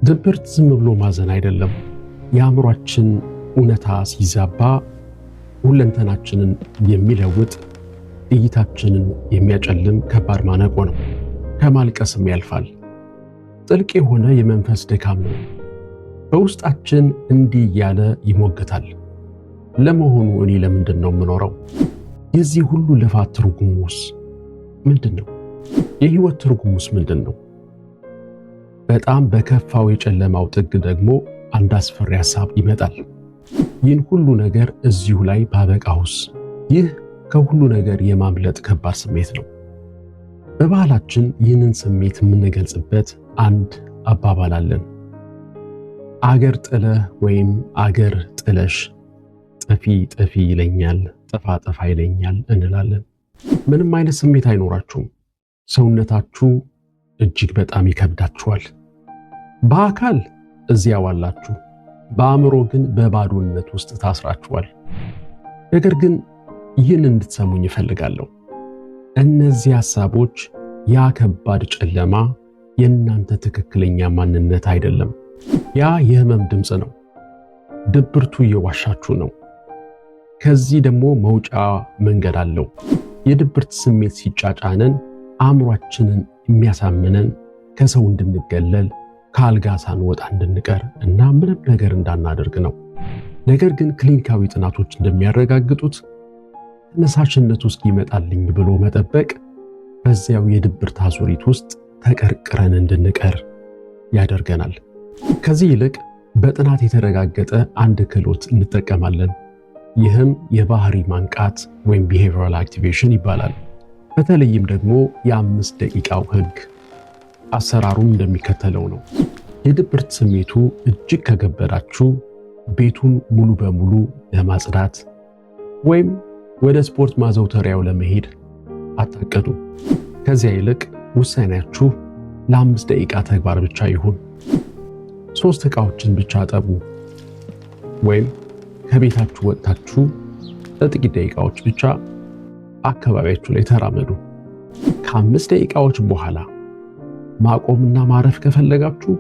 ድብርት ዝም ብሎ ማዘን አይደለም። የአእምሯችን እውነታ ሲዛባ ሁለንተናችንን የሚለውጥ እይታችንን የሚያጨልም ከባድ ማነቆ ነው። ከማልቀስም ያልፋል። ጥልቅ የሆነ የመንፈስ ድካም ነው። በውስጣችን እንዲህ ያለ ይሞግታል። ለመሆኑ እኔ ለምንድን ነው የምኖረው? የዚህ ሁሉ ልፋት ትርጉሙስ ምንድን ነው? የህይወት ትርጉሙስ ምንድን ነው? በጣም በከፋው የጨለማው ጥግ ደግሞ አንድ አስፈሪ ሐሳብ ይመጣል። ይህን ሁሉ ነገር እዚሁ ላይ ባበቃውስ? ይህ ከሁሉ ነገር የማምለጥ ከባድ ስሜት ነው። በባህላችን ይህንን ስሜት የምንገልጽበት አንድ አባባል አለን። አገር ጥለህ ወይም አገር ጥለሽ ጥፊ ጥፊ ይለኛል፣ ጥፋ ጥፋ ይለኛል እንላለን። ምንም አይነት ስሜት አይኖራችሁም። ሰውነታችሁ እጅግ በጣም ይከብዳችኋል። በአካል እዚያው አላችሁ፣ በአእምሮ ግን በባዶነት ውስጥ ታስራችኋል። ነገር ግን ይህን እንድትሰሙኝ እፈልጋለሁ። እነዚህ ሐሳቦች፣ ያ ከባድ ጨለማ የእናንተ ትክክለኛ ማንነት አይደለም። ያ የህመም ድምፅ ነው። ድብርቱ እየዋሻችሁ ነው። ከዚህ ደግሞ መውጫ መንገድ አለው። የድብርት ስሜት ሲጫጫነን አእምሯችንን የሚያሳምነን ከሰው እንድንገለል፣ ከአልጋ ሳንወጣ እንድንቀር እና ምንም ነገር እንዳናደርግ ነው። ነገር ግን ክሊኒካዊ ጥናቶች እንደሚያረጋግጡት ተነሳሽነቱ እስኪመጣልኝ ብሎ መጠበቅ በዚያው የድብርት አዙሪት ውስጥ ተቀርቅረን እንድንቀር ያደርገናል። ከዚህ ይልቅ በጥናት የተረጋገጠ አንድ ክህሎት እንጠቀማለን። ይህም የባህሪ ማንቃት ወይም behavioral activation ይባላል። በተለይም ደግሞ የ5 ደቂቃው ህግ። አሰራሩም እንደሚከተለው ነው። የድብርት ስሜቱ እጅግ ከገበዳችሁ ቤቱን ሙሉ በሙሉ ለማጽዳት ወይም ወደ ስፖርት ማዘውተሪያው ለመሄድ አታቅዱ። ከዚያ ይልቅ ውሳኔያችሁ ለ5 ደቂቃ ተግባር ብቻ ይሁን። 3 ዕቃዎችን ብቻ አጠቡ፣ ወይም ከቤታችሁ ወጥታችሁ ለጥቂት ደቂቃዎች ብቻ አካባቢያችሁ ላይ ተራመዱ። ከ5 ደቂቃዎች በኋላ ማቆምና ማረፍ ከፈለጋችሁ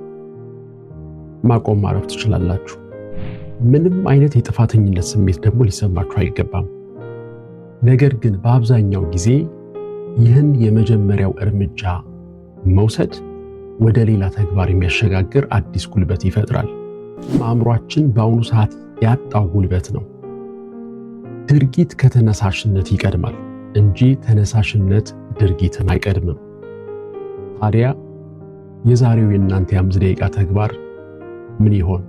ማቆም ማረፍ ትችላላችሁ። ምንም አይነት የጥፋተኝነት ስሜት ደግሞ ሊሰማችሁ አይገባም። ነገር ግን በአብዛኛው ጊዜ ይህን የመጀመሪያው እርምጃ መውሰድ ወደ ሌላ ተግባር የሚያሸጋግር አዲስ ጉልበት ይፈጥራል። አእምሯችን በአሁኑ ሰዓት ያጣው ጉልበት ነው። ድርጊት ከተነሳሽነት ይቀድማል እንጂ ተነሳሽነት ድርጊትን አይቀድምም። ታዲያ የዛሬው የእናንተ የ5 ደቂቃ ተግባር ምን ይሆን?